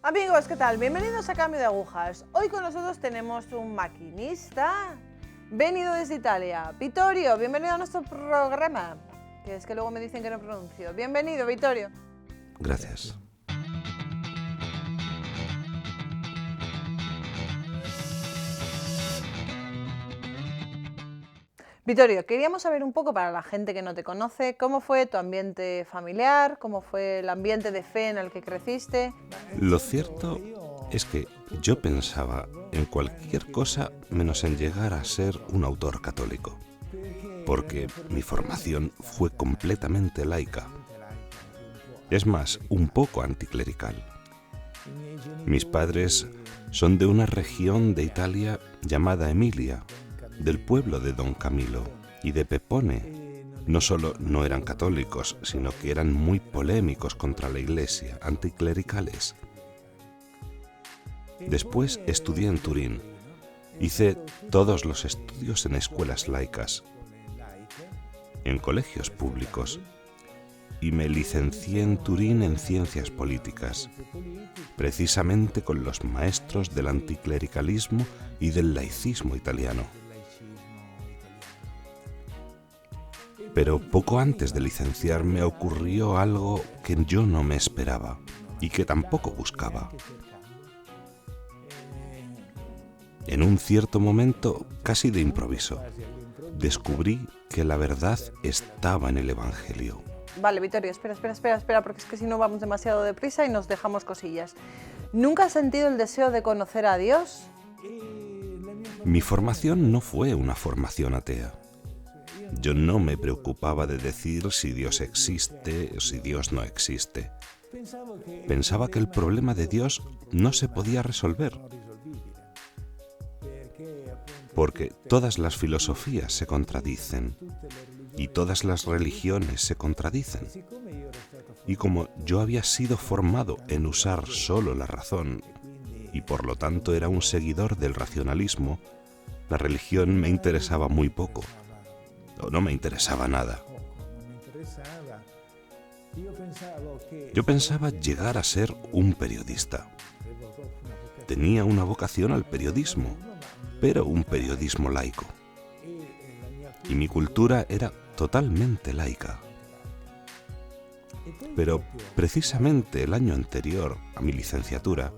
Amigos, ¿qué tal? Bienvenidos a Cambio de Agujas. Hoy con nosotros tenemos un maquinista venido desde Italia. Vittorio, bienvenido a nuestro programa. Que es que luego me dicen que no pronuncio. Bienvenido, Vittorio. Gracias. Vittorio, queríamos saber un poco para la gente que no te conoce, ¿cómo fue tu ambiente familiar? ¿Cómo fue el ambiente de fe en el que creciste? Lo cierto es que yo pensaba en cualquier cosa menos en llegar a ser un autor católico, porque mi formación fue completamente laica. Es más, un poco anticlerical. Mis padres son de una región de Italia llamada Emilia, del pueblo de Don Camilo y de Pepone. No solo no eran católicos, sino que eran muy polémicos contra la Iglesia, anticlericales. Después estudié en Turín. Hice todos los estudios en escuelas laicas, en colegios públicos, y me licencié en Turín en Ciencias Políticas, precisamente con los maestros del anticlericalismo y del laicismo italiano. Pero poco antes de licenciarme ocurrió algo que yo no me esperaba y que tampoco buscaba. En un cierto momento, casi de improviso, descubrí que la verdad estaba en el Evangelio. Vale, Vittorio, espera, porque es que si no vamos demasiado deprisa y nos dejamos cosillas. ¿Nunca has sentido el deseo de conocer a Dios? Mi formación no fue una formación atea. Yo no me preocupaba de decir si Dios existe o si Dios no existe. Pensaba que el problema de Dios no se podía resolver, porque todas las filosofías se contradicen y todas las religiones se contradicen. Y como yo había sido formado en usar solo la razón y por lo tanto era un seguidor del racionalismo, la religión me interesaba muy poco. O no me interesaba nada. Yo pensaba llegar a ser un periodista. Tenía una vocación al periodismo, pero un periodismo laico. Y mi cultura era totalmente laica. Pero precisamente el año anterior a mi licenciatura,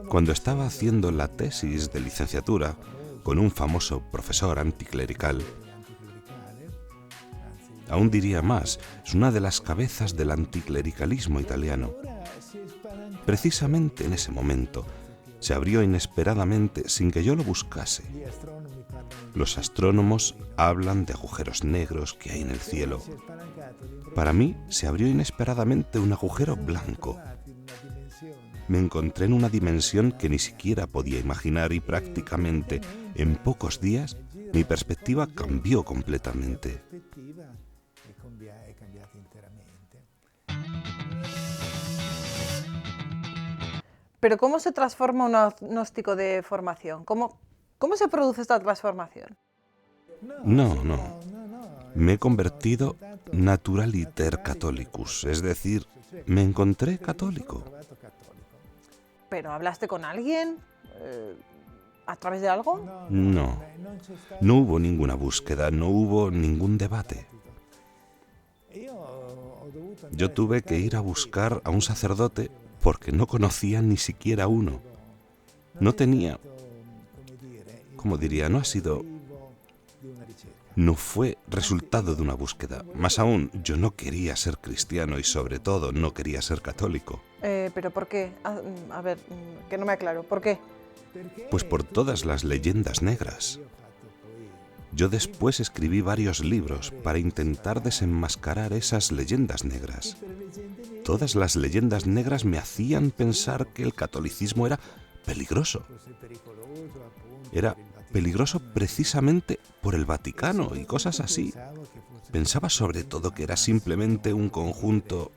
cuando estaba haciendo la tesis de licenciatura, con un famoso profesor anticlerical. Aún diría más, es una de las cabezas del anticlericalismo italiano. Precisamente en ese momento se abrió inesperadamente, sin que yo lo buscase. Los astrónomos hablan de agujeros negros que hay en el cielo. Para mí se abrió inesperadamente un agujero blanco. Me encontré en una dimensión que ni siquiera podía imaginar y prácticamente en pocos días mi perspectiva cambió completamente. Pero ¿cómo se transforma un agnóstico de formación? ¿Cómo se produce esta transformación? No. Me he convertido naturaliter catholicus, es decir, me encontré católico. ¿Pero hablaste con alguien? ¿A través de algo? No hubo ninguna búsqueda, no hubo ningún debate. Yo tuve que ir a buscar a un sacerdote porque no conocía ni siquiera uno. No tenía, no fue resultado de una búsqueda. Más aún, yo no quería ser cristiano y sobre todo no quería ser católico. ¿Pero por qué? A ver, que no me aclaro. ¿Por qué? Pues por todas las leyendas negras. Yo después escribí varios libros para intentar desenmascarar esas leyendas negras. Todas las leyendas negras me hacían pensar que el catolicismo era peligroso. Era peligroso precisamente por el Vaticano y cosas así. Pensaba sobre todo que era simplemente un conjunto,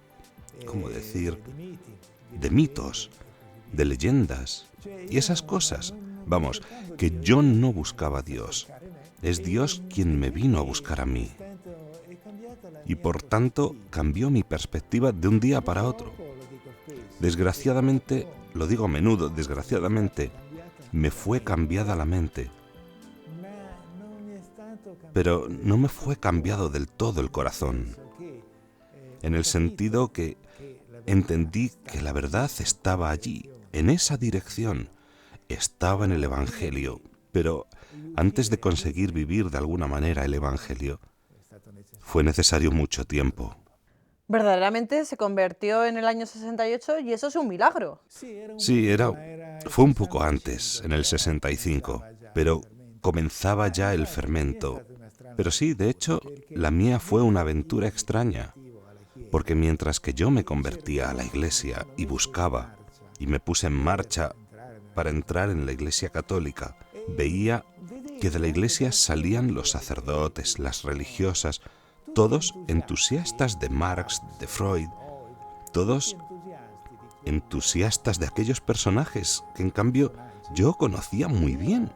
de mitos, de leyendas y esas cosas. Vamos, que yo no buscaba a Dios. Es Dios quien me vino a buscar a mí. Y por tanto cambió mi perspectiva de un día para otro. Desgraciadamente, lo digo a menudo, desgraciadamente, me fue cambiada la mente, pero no me fue cambiado del todo el corazón, en el sentido que entendí que la verdad estaba allí, en esa dirección, estaba en el Evangelio, pero antes de conseguir vivir de alguna manera el Evangelio, fue necesario mucho tiempo. Verdaderamente se convirtió en el año 68 y eso es un milagro. Sí, fue un poco antes, en el 65, pero comenzaba ya el fermento. Pero sí, de hecho, la mía fue una aventura extraña, porque mientras que yo me convertía a la Iglesia y buscaba, y me puse en marcha para entrar en la Iglesia católica, veía que de la Iglesia salían los sacerdotes, las religiosas, todos entusiastas de Marx, de Freud, todos entusiastas de aquellos personajes que en cambio yo conocía muy bien,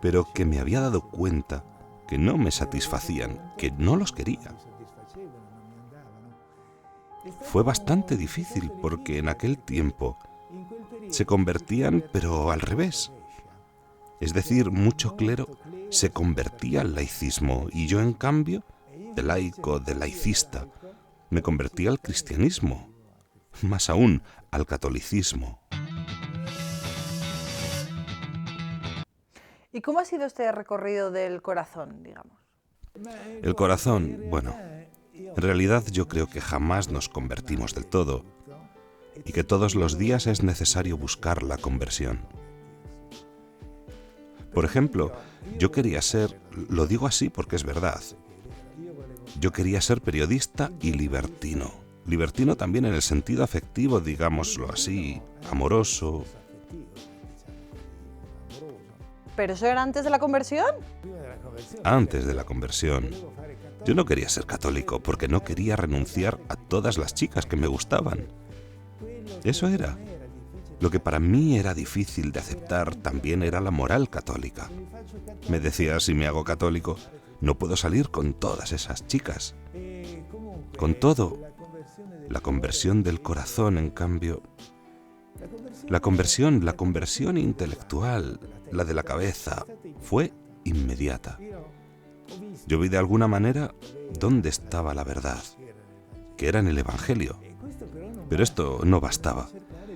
pero que me había dado cuenta que no me satisfacían, que no los quería. Fue bastante difícil porque en aquel tiempo se convertían, pero al revés. Es decir, mucho clero se convertía al laicismo y yo en cambio, de laico, de laicista, me convertía al cristianismo, más aún al catolicismo. ¿Y cómo ha sido este recorrido del corazón, digamos? El corazón, bueno, en realidad yo creo que jamás nos convertimos del todo y que todos los días es necesario buscar la conversión. Por ejemplo, yo quería ser, lo digo así porque es verdad, yo quería ser periodista y libertino. Libertino también en el sentido afectivo, digámoslo así, amoroso. ¿Pero eso era antes de la conversión? Antes de la conversión. Yo no quería ser católico porque no quería renunciar a todas las chicas que me gustaban. Eso era. Lo que para mí era difícil de aceptar también era la moral católica. Me decía, si me hago católico, no puedo salir con todas esas chicas. Con todo, la conversión del corazón, en cambio, la conversión intelectual, la de la cabeza, fue inmediata. Yo vi de alguna manera dónde estaba la verdad, que era en el Evangelio. Pero esto no bastaba.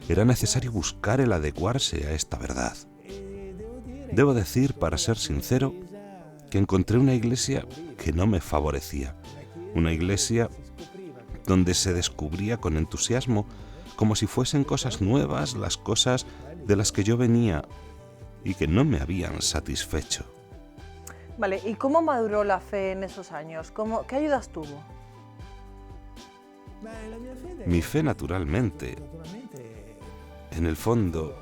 Era necesario buscar el adecuarse a esta verdad. Debo decir, para ser sincero, que encontré una iglesia que no me favorecía. Una iglesia donde se descubría con entusiasmo, como si fuesen cosas nuevas, las cosas de las que yo venía y que no me habían satisfecho. Vale, ¿y cómo maduró la fe en esos años? ¿Qué ayudas tuvo? Mi fe, naturalmente. En el fondo,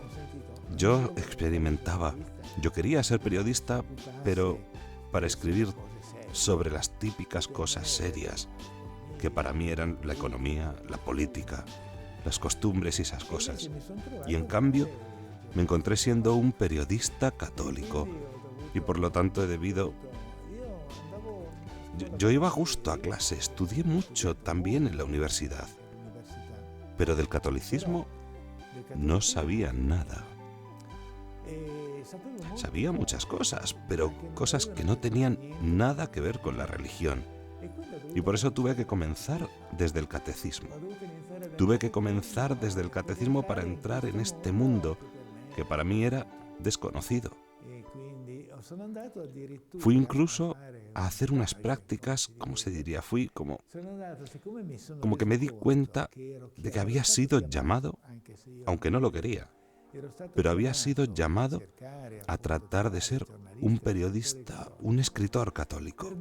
yo experimentaba. Yo quería ser periodista, pero para escribir sobre las típicas cosas serias, que para mí eran la economía, la política, las costumbres y esas cosas. Y en cambio, me encontré siendo un periodista católico y por lo tanto he debido... Yo iba a gusto a clase, estudié mucho también en la universidad, pero del catolicismo no sabía nada. Sabía muchas cosas, pero cosas que no tenían nada que ver con la religión. Y por eso tuve que comenzar desde el catecismo. Tuve que comenzar desde el catecismo para entrar en este mundo que para mí era desconocido. Fui incluso a hacer unas prácticas, ¿cómo se diría? Fui como que me di cuenta de que había sido llamado, aunque no lo quería, pero había sido llamado a tratar de ser un periodista, un escritor católico.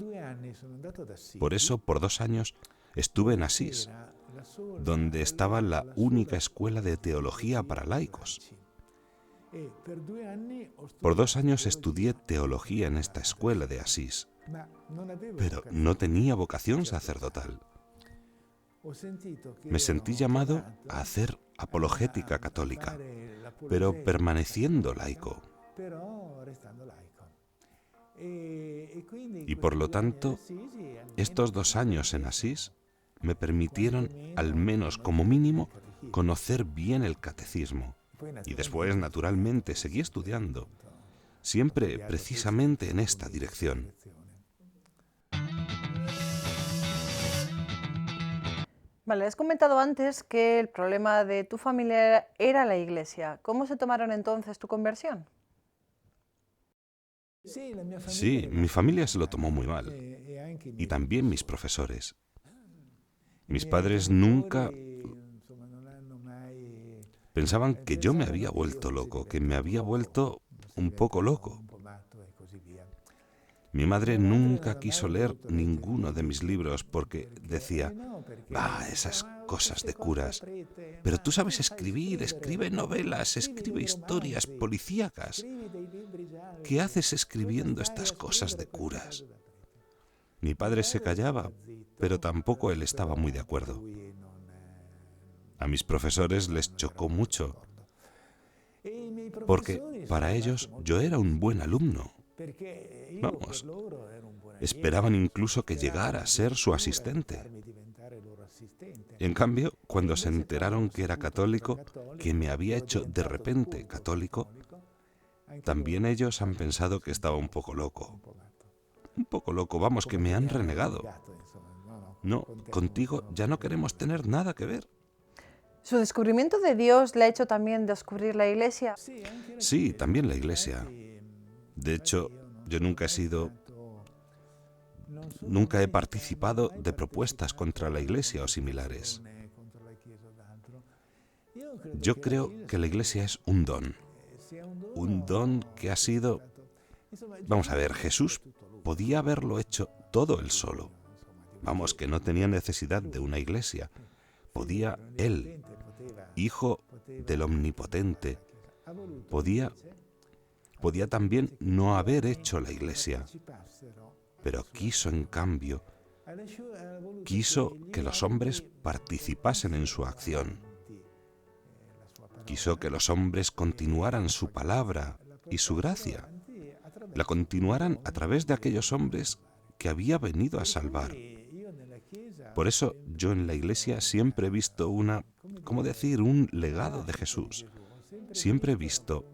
Por eso, por 2 años, estuve en Asís, donde estaba la única escuela de teología para laicos. Por 2 años estudié teología en esta escuela de Asís, pero no tenía vocación sacerdotal. Me sentí llamado a hacer apologética católica, pero permaneciendo laico. Y por lo tanto, estos 2 años en Asís me permitieron, al menos como mínimo, conocer bien el catecismo. Y después, naturalmente, seguí estudiando, siempre precisamente en esta dirección. Vale, has comentado antes que el problema de tu familia era la iglesia. ¿Cómo se tomaron entonces tu conversión? Sí, mi familia se lo tomó muy mal. Y también mis profesores. Mis padres nunca pensaban que yo me había vuelto loco, que me había vuelto un poco loco. Mi madre nunca quiso leer ninguno de mis libros porque decía, esas cosas de curas. Pero tú sabes escribir, escribe novelas, escribe historias policíacas. ¿Qué haces escribiendo estas cosas de curas? Mi padre se callaba, pero tampoco él estaba muy de acuerdo. A mis profesores les chocó mucho, porque para ellos yo era un buen alumno. Vamos, esperaban incluso que llegara a ser su asistente. En cambio, cuando se enteraron que era católico, que me había hecho de repente católico, también ellos han pensado que estaba un poco loco. Un poco loco, vamos, que me han renegado. No, contigo ya no queremos tener nada que ver. ¿Su descubrimiento de Dios le ha hecho también descubrir la iglesia? Sí, también la iglesia. De hecho, yo nunca he participado de propuestas contra la iglesia o similares. Yo creo que la iglesia es un don que ha sido... Vamos a ver, Jesús podía haberlo hecho todo él solo. Vamos, que no tenía necesidad de una iglesia. Podía él, hijo del Omnipotente, podía también no haber hecho la iglesia, pero quiso, en cambio, que los hombres participasen en su acción. Quiso que los hombres continuaran su palabra y su gracia, la continuaran a través de aquellos hombres que había venido a salvar. Por eso yo en la iglesia siempre he visto un legado de Jesús. Siempre he visto,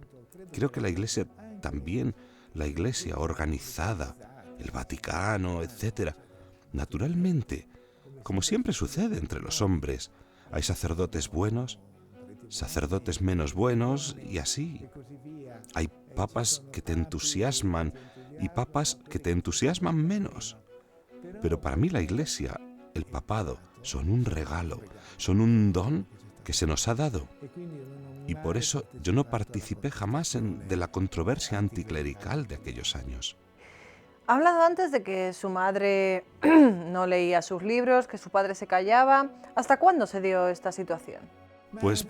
creo que la iglesia también, la iglesia organizada, el Vaticano, etc. Naturalmente, como siempre sucede entre los hombres, hay sacerdotes buenos, sacerdotes menos buenos y así. Hay papas que te entusiasman y papas que te entusiasman menos. Pero para mí la iglesia, el papado, son un regalo, son un don que se nos ha dado. Y por eso yo no participé jamás de la controversia anticlerical de aquellos años. Ha hablado antes de que su madre no leía sus libros, que su padre se callaba. ¿Hasta cuándo se dio esta situación? Pues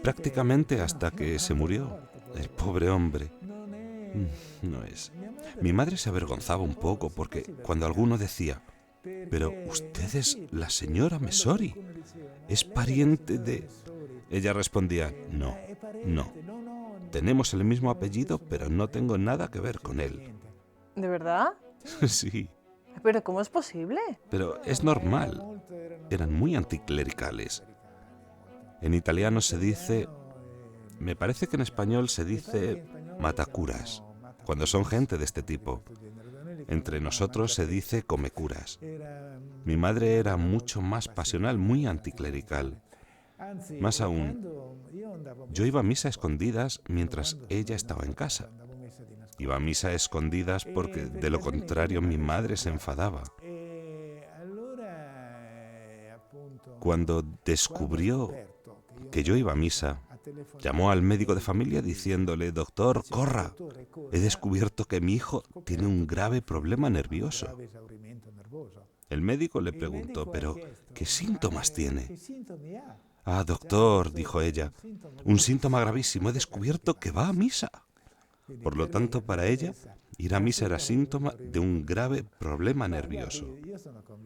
prácticamente hasta que se murió, el pobre hombre. No es. Mi madre se avergonzaba un poco porque cuando alguno decía, pero usted es la señora Messori, es pariente de... Ella respondía, no, tenemos el mismo apellido, pero no tengo nada que ver con él. ¿De verdad? Sí. ¿Pero cómo es posible? Pero es normal, eran muy anticlericales. En italiano se dice, me parece que en español se dice matacuras, cuando son gente de este tipo. Entre nosotros se dice comecuras. Mi madre era mucho más pasional, muy anticlerical. Más aún, yo iba a misa a escondidas mientras ella estaba en casa. Iba a misa a escondidas porque de lo contrario mi madre se enfadaba. Cuando descubrió que yo iba a misa, llamó al médico de familia diciéndole, doctor, corra, he descubierto que mi hijo tiene un grave problema nervioso. El médico le preguntó, pero ¿qué síntomas tiene? Ah, doctor, dijo ella, un síntoma gravísimo, he descubierto que va a misa. Por lo tanto, para ella, ir a misa era síntoma de un grave problema nervioso.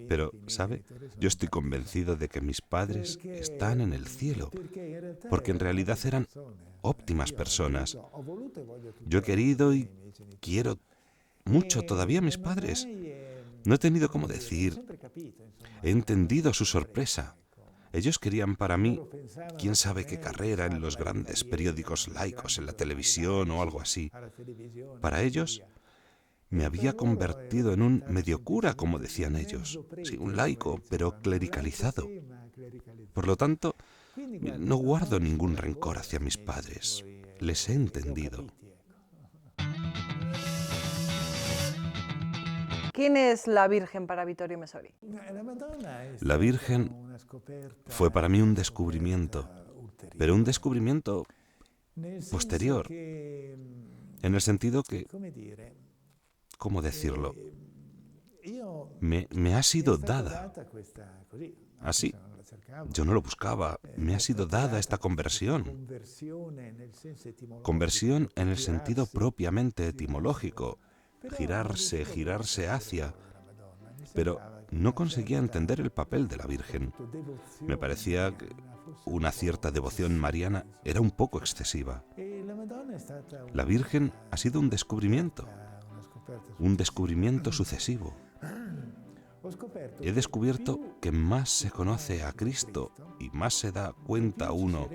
Pero, ¿sabe? Yo estoy convencido de que mis padres están en el cielo, porque en realidad eran óptimas personas. Yo he querido y quiero mucho todavía a mis padres. No he tenido cómo decir, he entendido su sorpresa. Ellos querían para mí, quién sabe qué carrera en los grandes periódicos laicos, en la televisión o algo así. Para ellos, me había convertido en un medio cura, como decían ellos. Sí, un laico, pero clericalizado. Por lo tanto, no guardo ningún rencor hacia mis padres. Les he entendido. ¿Quién es la Virgen para Vittorio Messori? La Virgen fue para mí un descubrimiento, pero un descubrimiento posterior, en el sentido que, ¿cómo decirlo? Me ha sido dada. Así, yo no lo buscaba, me ha sido dada esta conversión. Conversión en el sentido propiamente etimológico, girarse hacia. Pero no conseguía entender el papel de la Virgen. Me parecía que una cierta devoción mariana era un poco excesiva. La Virgen ha sido un descubrimiento sucesivo. He descubierto que más se conoce a Cristo y más se da cuenta uno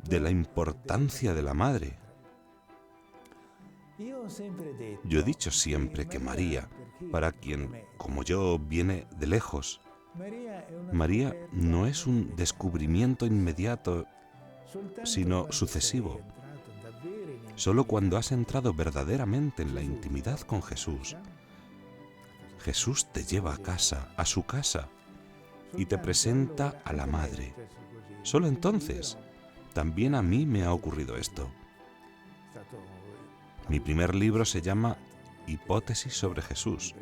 de la importancia de la Madre. Yo he dicho siempre que María, para quien, como yo, viene de lejos, María no es un descubrimiento inmediato, sino sucesivo. Solo cuando has entrado verdaderamente en la intimidad con Jesús, Jesús te lleva a casa, a su casa, y te presenta a la Madre. Solo entonces, también a mí me ha ocurrido esto. Mi primer libro se llama Hipótesis sobre Jesús.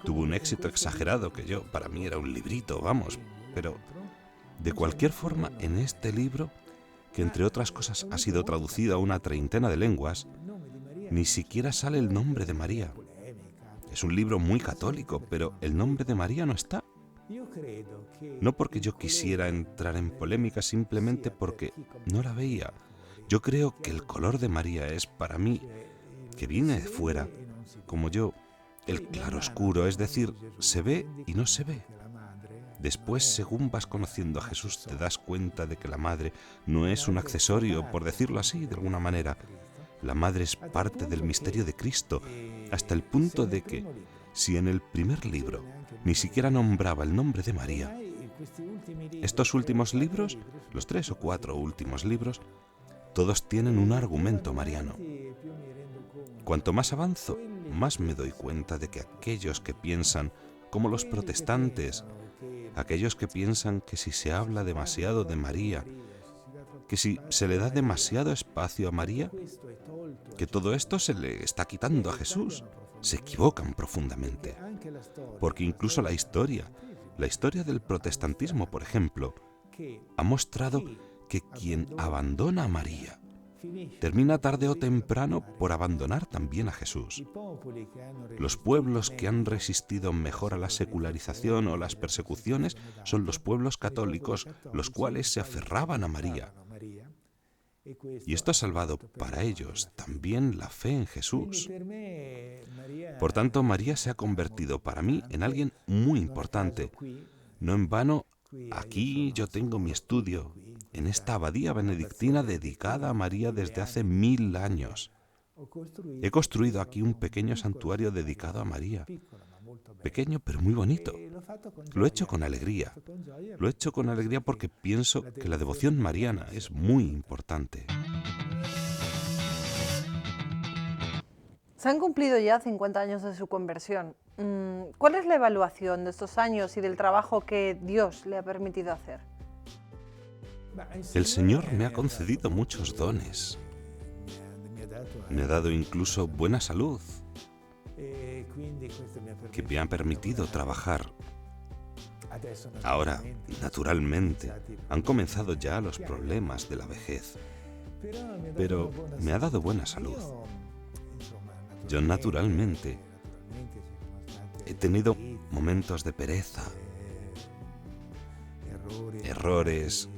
Tuvo un éxito exagerado que para mí era un librito, vamos, pero de cualquier forma, en este libro, que entre otras cosas ha sido traducido a una 30 de lenguas, ni siquiera sale el nombre de María. Es un libro muy católico, pero el nombre de María no está. No porque yo quisiera entrar en polémica, simplemente porque no la veía. Yo creo que el color de María es, para mí, que viene de fuera, como yo, el claroscuro, es decir, se ve y no se ve. Después, según vas conociendo a Jesús, te das cuenta de que la Madre no es un accesorio, por decirlo así, de alguna manera. La Madre es parte del misterio de Cristo, hasta el punto de que, si en el primer libro ni siquiera nombraba el nombre de María, estos últimos libros, los 3 o 4 últimos libros, todos tienen un argumento mariano. Cuanto más avanzo, más me doy cuenta de que aquellos que piensan, como los protestantes, aquellos que piensan que si se habla demasiado de María, que si se le da demasiado espacio a María, que todo esto se le está quitando a Jesús, se equivocan profundamente. Porque incluso la historia del protestantismo, por ejemplo, ha mostrado que quien abandona a María termina tarde o temprano por abandonar también a Jesús. Los pueblos que han resistido mejor a la secularización o las persecuciones son los pueblos católicos, los cuales se aferraban a María. Y esto ha salvado para ellos también la fe en Jesús. Por tanto, María se ha convertido para mí en alguien muy importante. No en vano, aquí yo tengo mi estudio, en esta abadía benedictina dedicada a María desde hace 1000 años. He construido aquí un pequeño santuario dedicado a María. Pequeño pero muy bonito. Lo he hecho con alegría. Lo he hecho con alegría porque pienso que la devoción mariana es muy importante. Se han cumplido ya 50 años de su conversión. ¿Cuál es la evaluación de estos años y del trabajo que Dios le ha permitido hacer? El Señor me ha concedido muchos dones. Me ha dado incluso buena salud, que me ha permitido trabajar. Ahora, naturalmente, han comenzado ya los problemas de la vejez, pero me ha dado buena salud. Yo, naturalmente, he tenido momentos de pereza, errores,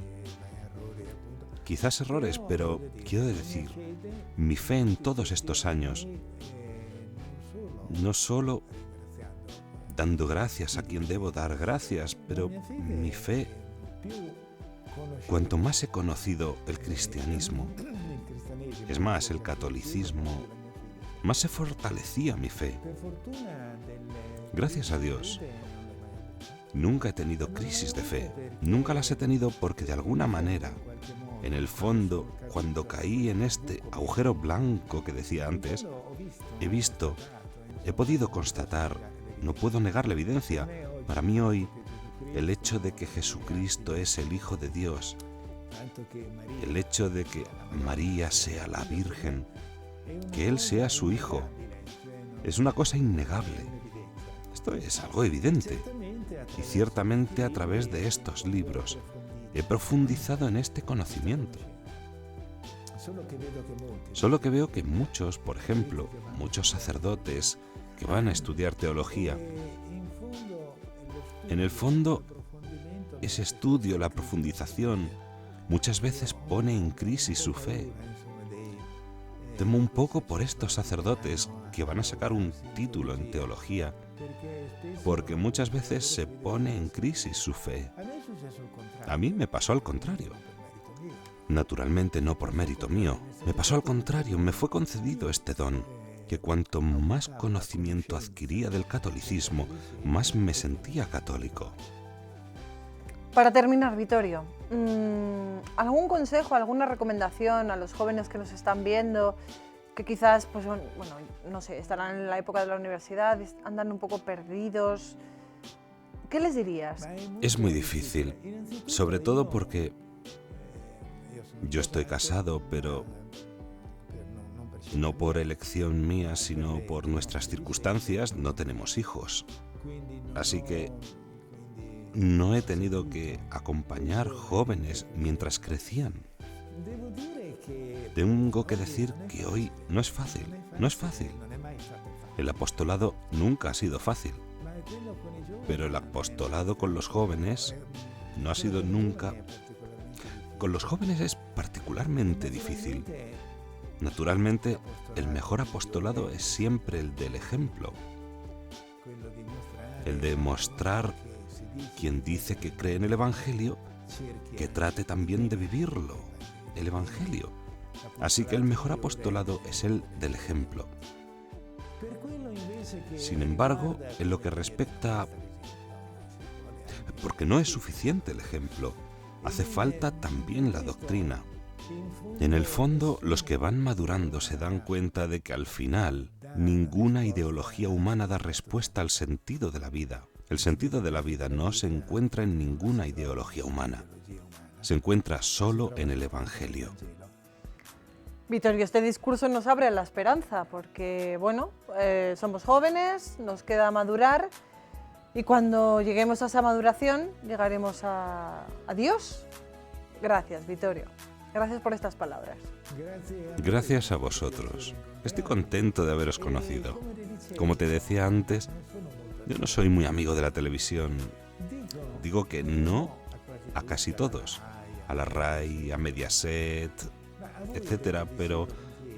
quizás errores, pero quiero decir, mi fe en todos estos años, no solo dando gracias a quien debo dar gracias, pero mi fe, cuanto más he conocido el cristianismo, es más, el catolicismo, más se fortalecía mi fe. Gracias a Dios, nunca he tenido crisis de fe, nunca las he tenido porque de alguna manera, en el fondo, cuando caí en este agujero blanco que decía antes, he podido constatar, no puedo negar la evidencia, para mí hoy, el hecho de que Jesucristo es el Hijo de Dios, el hecho de que María sea la Virgen, que Él sea su Hijo, es una cosa innegable. Esto es algo evidente. Y ciertamente a través de estos libros he profundizado en este conocimiento. Solo que veo que muchos, por ejemplo, muchos sacerdotes que van a estudiar teología, en el fondo, ese estudio, la profundización, muchas veces pone en crisis su fe. Temo un poco por estos sacerdotes que van a sacar un título en teología, porque muchas veces se pone en crisis su fe. A mí me pasó al contrario. Naturalmente no por mérito mío, me pasó al contrario, me fue concedido este don, que cuanto más conocimiento adquiría del catolicismo, más me sentía católico. Para terminar, Vittorio, ¿algún consejo, alguna recomendación a los jóvenes que nos están viendo, que quizás, pues, bueno, no sé, estarán en la época de la universidad, andan un poco perdidos? ¿Qué les dirías? Es muy difícil, sobre todo porque yo estoy casado, pero no por elección mía, sino por nuestras circunstancias, no tenemos hijos. Así que no he tenido que acompañar jóvenes mientras crecían. Tengo que decir que hoy no es fácil, no es fácil. El apostolado nunca ha sido fácil, pero el apostolado con los jóvenes no ha sido nunca. Con los jóvenes es particularmente difícil. Naturalmente, el mejor apostolado es siempre el del ejemplo, el de mostrar quien dice que cree en el Evangelio, que trate también de vivirlo, el Evangelio. Así que el mejor apostolado es el del ejemplo. Sin embargo, en lo que respecta, porque no es suficiente el ejemplo, hace falta también la doctrina. En el fondo, los que van madurando se dan cuenta de que al final ninguna ideología humana da respuesta al sentido de la vida. El sentido de la vida no se encuentra en ninguna ideología humana. Se encuentra solo en el Evangelio. Vittorio, este discurso nos abre a la esperanza porque, bueno, somos jóvenes, nos queda madurar y cuando lleguemos a esa maduración llegaremos a Dios. Gracias, Vittorio. Gracias por estas palabras. Gracias a vosotros. Estoy contento de haberos conocido. Como te decía antes, yo no soy muy amigo de la televisión. Digo que no a casi todos. A la RAI, a Mediaset, etcétera, pero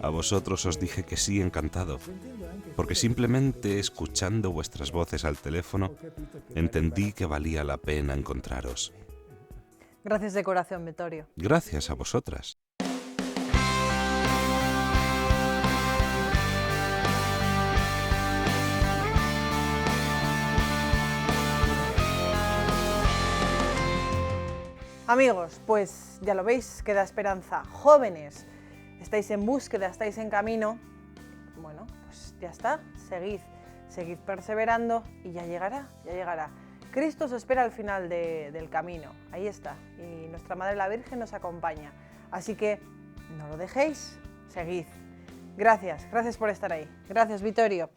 a vosotros os dije que sí, encantado. Porque simplemente escuchando vuestras voces al teléfono, entendí que valía la pena encontraros. Gracias de corazón, Vittorio. Gracias a vosotras. Amigos, pues ya lo veis, queda esperanza. Jóvenes, estáis en búsqueda, estáis en camino. Bueno, pues ya está, seguid perseverando y ya llegará. Cristo os espera al final del camino, ahí está, y nuestra Madre la Virgen nos acompaña. Así que no lo dejéis, seguid. Gracias por estar ahí. Gracias, Vittorio.